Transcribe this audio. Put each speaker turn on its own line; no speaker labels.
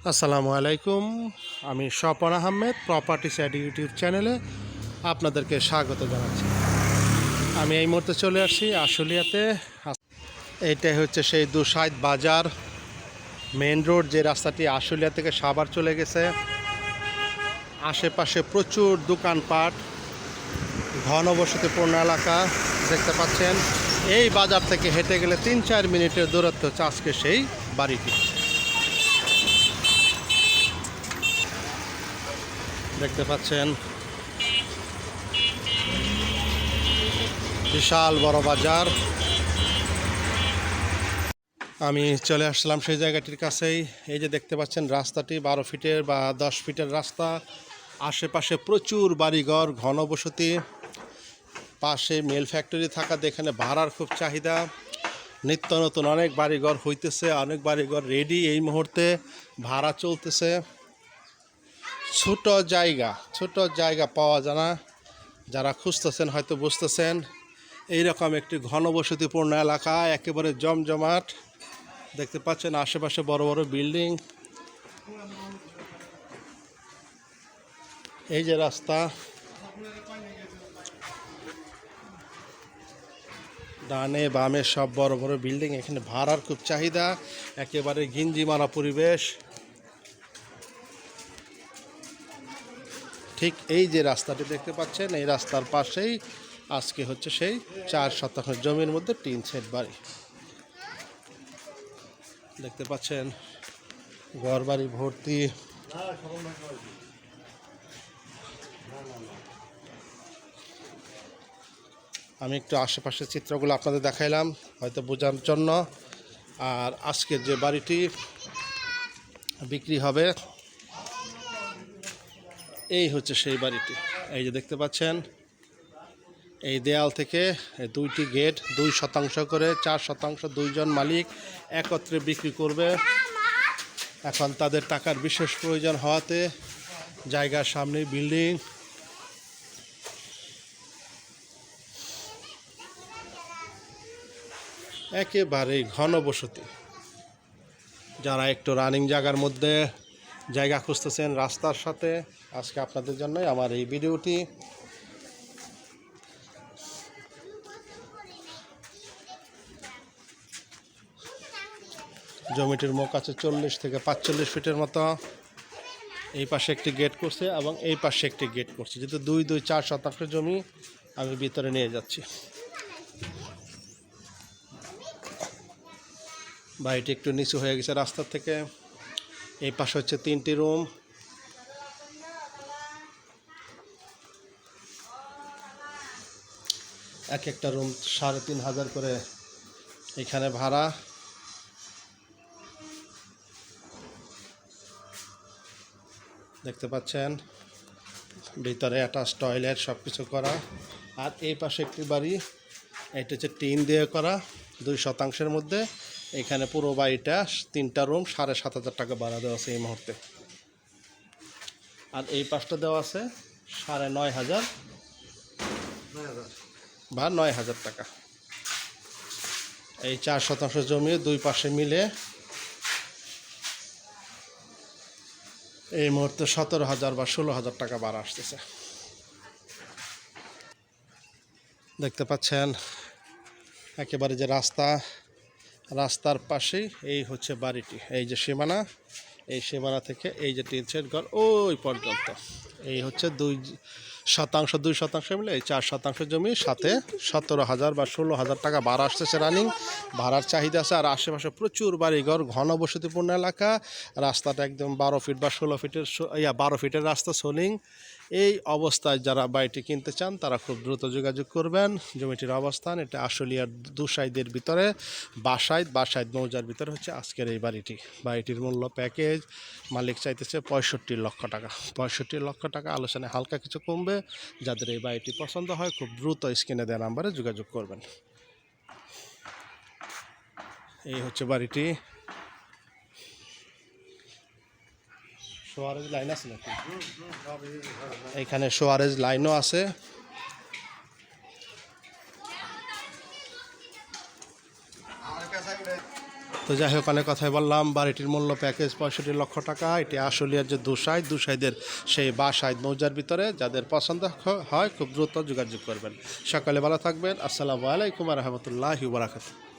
আসসালামু আলাইকুম। আমি Swapan Ahmed, property side YouTube চ্যানেলে আপনাদেরকে স্বাগত জানাচ্ছি। আমি এই মুহূর্তে চলে আসছি আশুলিয়াতে। এইটাই হচ্ছে সেই দুসাইদ বাজার মেন রোড, যে রাস্তাটি আশুলিয়া থেকে সাভার চলে গেছে। আশেপাশে প্রচুর দোকানপাট, ঘনবসতিপূর্ণ এলাকা দেখতে পাচ্ছেন। এই বাজার থেকে হেঁটে গেলে 3-4 মিনিটের দূরত্ব হচ্ছে আজকে সেই বাড়িটি। দেখতে পাচ্ছেন বিশাল বড় বাজার। আমি চলে আসলাম সেই জায়গাটির কাছেই। এই যে দেখতে পাচ্ছেন রাস্তাটি 12 ফিটের বা 10 ফিটের রাস্তা। আশেপাশে প্রচুর বাড়িঘর, ঘনবসতি, পাশে মিল ফ্যাক্টরি থাকাতে এখানে ভাড়ার খুব চাহিদা। নিত্য নতুন অনেক বাড়িঘর হইতেছে, অনেক বাড়িঘর রেডি, এই মুহূর্তে ভাড়া চলতেছে। ছোট জায়গা পাওয়া যায় না। যারা খুঁজতেছেন হয়তো বুঝতেছেন, এইরকম একটি ঘনবসতিপূর্ণ এলাকা, একেবারে জমজমাট। দেখতে পাচ্ছেন আশেপাশে বড় বড় বিল্ডিং। এই যে রাস্তা, ডানে বামে সব বড় বড় বিল্ডিং। এখানে ভাড়ার খুব চাহিদা, একেবারে ঘিঞ্জি মারা পরিবেশ। ঠিক এই যে রাস্তাটি দেখতে পাচ্ছেন, এই রাস্তার পাশেই আজকে হচ্ছে সেই 4 শতাংশ জমির মধ্যে টিন শেড বাড়ি। দেখতে পাচ্ছেন ঘর বাড়ি ভর্তি। আমি একটু আশেপাশের চিত্রগুলো আপনাদের দেখাইলাম হয়তো বোঝার জন্য। আর আজকের যে বাড়িটি বিক্রি হবে, এই হচ্ছে সেই বাড়িটি। এই যে দেখতে পাচ্ছেন, এই দেয়াল থেকে 2টি গেট, 2 শতাংশ করে 4 শতাংশ 2 জন মালিক একত্রে বিক্রি করবে। এখন তাদের টাকার বিশেষ প্রয়োজন হওয়াতে জায়গার সামনে বিল্ডিং। একেবারেই ঘনবসতি। যারা একটু রানিং জায়গার মধ্যে জায়গা খুঁজতেছেন রাস্তার সাথে, আজকে আপনাদের জন্যই আমার এই ভিডিওটি। জমিটির মুখ আছে 40 থেকে 45 ফিটের মতো। এই পাশে একটি গেট করছে এবং এই পাশে একটি গেট করছে, যেহেতু 4 শতাংশ জমি আমি ভিতরে নিয়ে যাচ্ছি। বাড়িটি একটু নিচু হয়ে গেছে রাস্তার থেকে। এই পাশে হচ্ছে 3টি রুম। এক একটা রুম 3,500 করে এখানে ভাড়া। দেখতে পাচ্ছেন ভিতরে অ্যাটাচ টয়লেট সব কিছু করা। আর এই পাশে একটি বাড়ি, এটা হচ্ছে টিন দিয়ে করা 2 শতাংশের মধ্যে। এখানে পুরো বাড়িটা 3টা রুম 7,500 টাকা ভাড়া দেওয়া আছে এই মুহূর্তে। আর এই পাশটা দেওয়া আছে 9,500 বা 9,000 টাকা। এই 4 শতাংশ জমি 2 পাশে মিলে এই মুহূর্তে 17,000 বা 16,000 টাকা ভাড়া আসতেছে। দেখতে পাচ্ছেন একেবারে যে রাস্তার পাশেই এই হচ্ছে বাড়িটি। এই যে সীমানা, এই সীমানা থেকে এই যে টিন শেড ঘর ওই পর্যন্ত। এই হচ্ছে 2 শতাংশ মিলে এই 4 শতাংশ জমি, সাথে 17,000 বা 16,000 টাকা ভাড়া আসতেছে রানিং। ভাড়ার চাহিদা আছে। আর আশেপাশে প্রচুর বাড়িঘর, ঘনবসতিপূর্ণ এলাকা। রাস্তাটা একদম 12 ফিট বা 12 ফিটের রাস্তা সোলিং। এই অবস্থায় যারা বাড়িটি কিনতে চান তারা খুব দ্রুত যোগাযোগ করবেন। জমিটির অবস্থান এটা আশুলিয়ার দুসাইদের ভিতরে, বাসাইদ মৌজার ভিতরে হচ্ছে আজকের এই বাড়িটির মূল্য প্যাকেজ মালিক চাইতেছে 65 লক্ষ টাকা। 65 লক্ষ টাকা, আলোচনায় হালকা কিছু কমবে। যাদের এই বাড়িটি পছন্দ হয় খুব দ্রুত স্ক্রিনে দেওয়া নাম্বারে যোগাযোগ করবেন। এই হচ্ছে বাড়িটি। সোয়ারেজ লাইন আছে নাকি? এখানে সোয়ারেজ লাইনও আছে। তো যাই হোক, অনেক কথাই বললাম। বাড়িটির মূল্য প্যাকেজ 65 লক্ষ টাকা। এটি আশুলিয়ার যে দুসাইদের সেই বাসাইদ মৌজার ভিতরে। যাদের পছন্দ হয় খুব দ্রুত যোগাযোগ করবেন। সকালে ভালো থাকবেন। আসসালামু আলাইকুম ওয়া রাহমাতুল্লাহি ওয়া বারাকাতুহু।